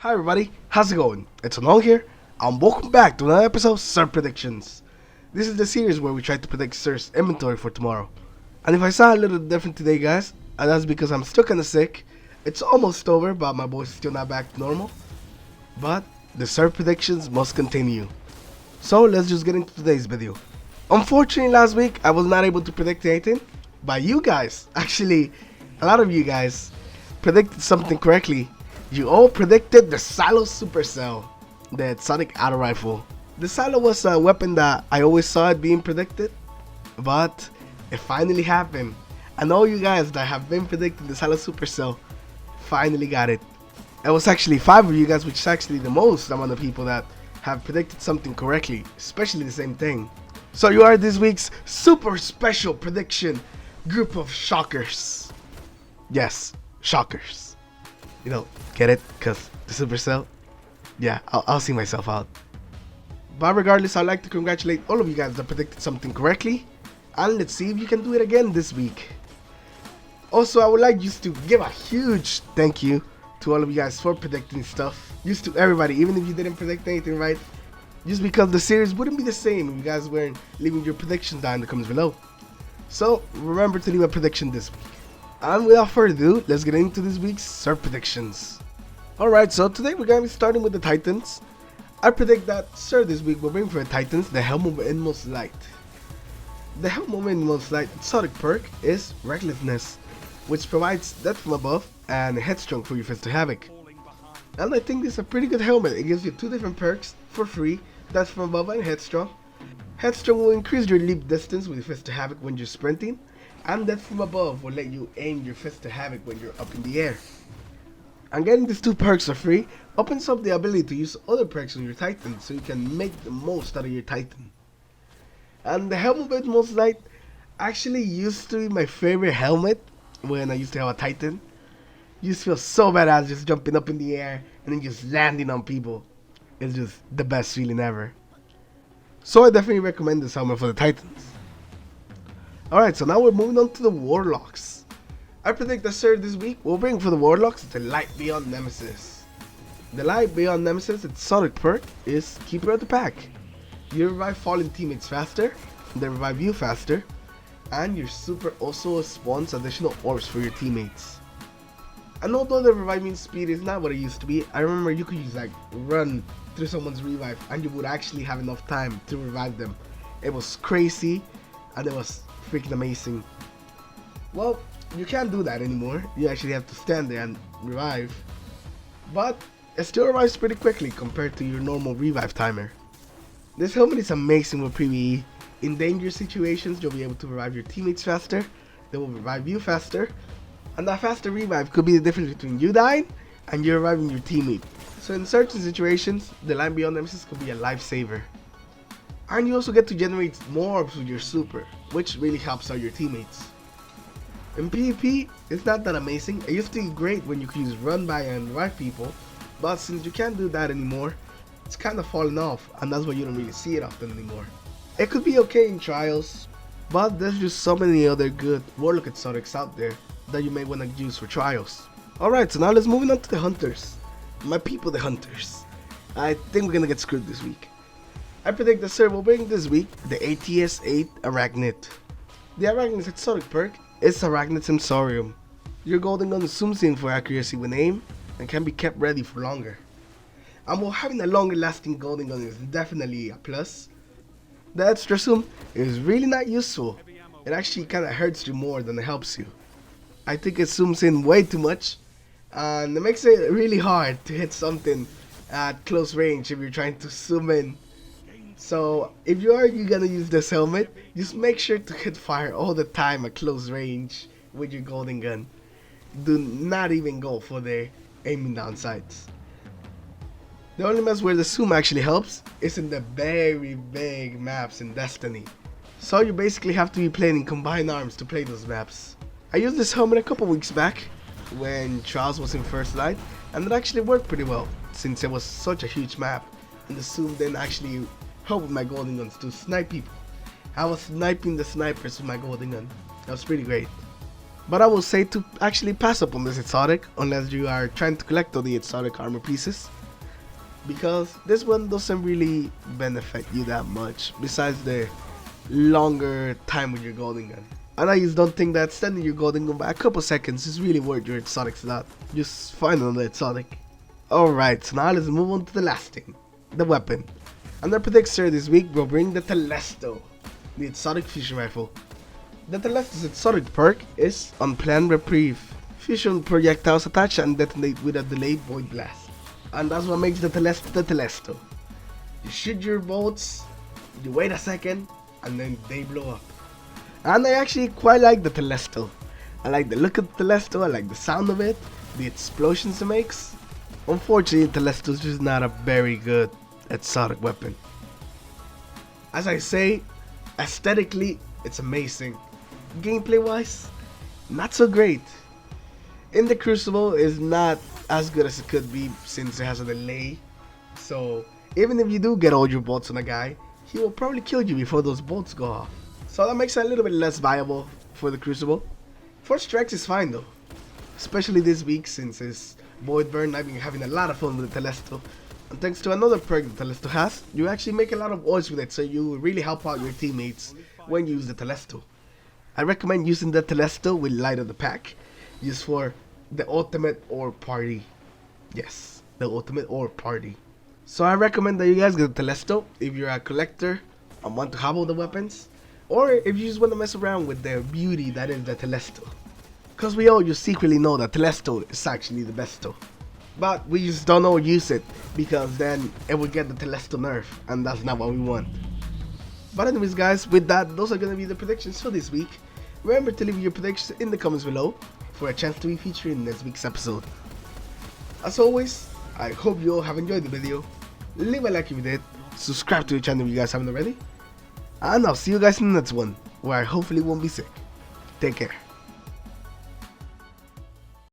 Hi everybody, how's it going? It's Anol here, and welcome back to another episode of Sir Predictions. This is the series where we try to predict Sir's inventory for tomorrow. And if I sound a little different today guys, that's because I'm still kinda sick. It's almost over, but my voice is still not back to normal. But the Sir Predictions must continue. So let's just get into today's video. Unfortunately last week I was not able to predict anything, but you guys, actually a lot of you guys, predicted something correctly. You all predicted the Silo Supercell, the Sonic Auto Rifle. The Silo was a weapon that I always saw it being predicted, but it finally happened. And all you guys that have been predicting the Silo Supercell finally got it. It was actually 5 of you guys, which is actually the most amount of people that have predicted something correctly, especially the same thing. So you are this week's super special prediction group of shockers. Yes, shockers. You know, get it? Because the Supercell? Yeah, I'll see myself out. But regardless, I'd like to congratulate all of you guys that predicted something correctly. And let's see if you can do it again this week. Also, I would like just to give a huge thank you to all of you guys for predicting stuff. Just to everybody, even if you didn't predict anything right. Just because the series wouldn't be the same if you guys weren't leaving your predictions down in the comments below. So, remember to leave a prediction this week. And without further ado, let's get into this week's Sir Predictions. Alright, so today we're going to be starting with the Titans. I predict that Sir this week will bring for the Titans the Helm of Inmost Light. The Helm of Inmost Light exotic perk is Recklessness, which provides Death from Above and Headstrong for your Fist of Havoc. And I think this is a pretty good helmet. It gives you 2 different perks for free, Death from Above and Headstrong. Headstrong will increase your leap distance with your Fist of Havoc when you're sprinting. And Death from Above will let you aim your Fist of Havoc when you're up in the air. And getting these 2 perks for free opens up the ability to use other perks on your Titan, so you can make the most out of your Titan. And the Helm of Inmost Light actually used to be my favorite helmet when I used to have a Titan. You just feel so badass just jumping up in the air and then just landing on people. It's just the best feeling ever. So I definitely recommend this helmet for the Titans. Alright, so now we're moving on to the Warlocks. I predict that Sir this week will bring for the Warlocks the Light Beyond Nemesis. The Light Beyond Nemesis exotic perk is Keeper of the Pack. You revive fallen teammates faster, they revive you faster, and your super also spawns additional orbs for your teammates. And although the reviving speed is not what it used to be, I remember you could use like run through someone's revive and you would actually have enough time to revive them. It was crazy and it was freaking amazing. Well, you can't do that anymore. You actually have to stand there and revive. But it still revives pretty quickly compared to your normal revive timer. This helmet is amazing with PvE. In dangerous situations, you'll be able to revive your teammates faster. They will revive you faster. And that faster revive could be the difference between you dying and you reviving your teammate. So in certain situations, the Light Beyond Nemesis could be a lifesaver. And you also get to generate more orbs with your super, which really helps out your teammates. In PvP, it's not that amazing. It used to be great when you could use run by and revive people, but since you can't do that anymore, it's kind of fallen off, and that's why you don't really see it often anymore. It could be okay in trials, but there's just so many other good Warlock exotics out there that you may want to use for trials. Alright, so now let's move on to the Hunters. My people, the Hunters. I think we're gonna get screwed this week. I predict that Sir will bring this week the ATS-8 Arachnid. The Arachnid's exotic perk is Arachnid Sensorium. Your golden gun zooms in for accuracy when aimed and can be kept ready for longer. And while having a longer lasting golden gun is definitely a plus, the extra zoom is really not useful. It actually kinda hurts you more than it helps you. I think it zooms in way too much and it makes it really hard to hit something at close range if you're trying to zoom in. So if you're gonna use this helmet, just make sure to hit fire all the time at close range with your golden gun. Do not even go for the aiming down sights. The only maps where the zoom actually helps is in the very big maps in Destiny. So you basically have to be playing in combined arms to play those maps. I used this helmet a couple weeks back when Trials was in first light, and it actually worked pretty well since it was such a huge map and the zoom didn't actually help with my golden guns to snipe people. I was sniping the snipers with my golden gun. That was pretty great. But I will say to actually pass up on this exotic unless you are trying to collect all the exotic armor pieces, because this one doesn't really benefit you that much besides the longer time with your golden gun. And I just don't think that extending your golden gun by a couple seconds is really worth your exotic slot. Just find another exotic. Alright, so now let's move on to the last thing, the weapon. And our predictor this week will bring the Telesto, the exotic fusion rifle. The Telesto's exotic perk is Unplanned Reprieve. Fusion projectiles attach and detonate with a delayed void blast. And that's what makes the Telesto the Telesto. You shoot your bolts, you wait a second, and then they blow up. And I actually quite like the Telesto. I like the look of the Telesto, I like the sound of it, the explosions it makes. Unfortunately, the Telesto is just not a very good exotic weapon. As I say, aesthetically, it's amazing. Gameplay wise, not so great. In the Crucible is not as good as it could be since it has a delay. So even if you do get all your bolts on a guy, he will probably kill you before those bolts go off. So that makes it a little bit less viable for the Crucible. First strikes is fine though, especially this week since it's Void Burn. I've been having a lot of fun with the Telesto. And thanks to another perk the Telesto has, you actually make a lot of oils with it, so you really help out your teammates when you use the Telesto. I recommend using the Telesto with Light of the Pack, used for the ultimate or party. Yes, the ultimate or party. So I recommend that you guys get the Telesto if you're a collector and want to have all the weapons, or if you just want to mess around with the beauty that is the Telesto. Because we all just secretly know that Telesto is actually the besto. But we just don't all use it, because then it will get the Telesto nerf, and that's not what we want. But anyways guys, with that, those are going to be the predictions for this week. Remember to leave your predictions in the comments below for a chance to be featured in next week's episode. As always, I hope you all have enjoyed the video. Leave a like if you did, subscribe to the channel if you guys haven't already, and I'll see you guys in the next one, where I hopefully won't be sick. Take care.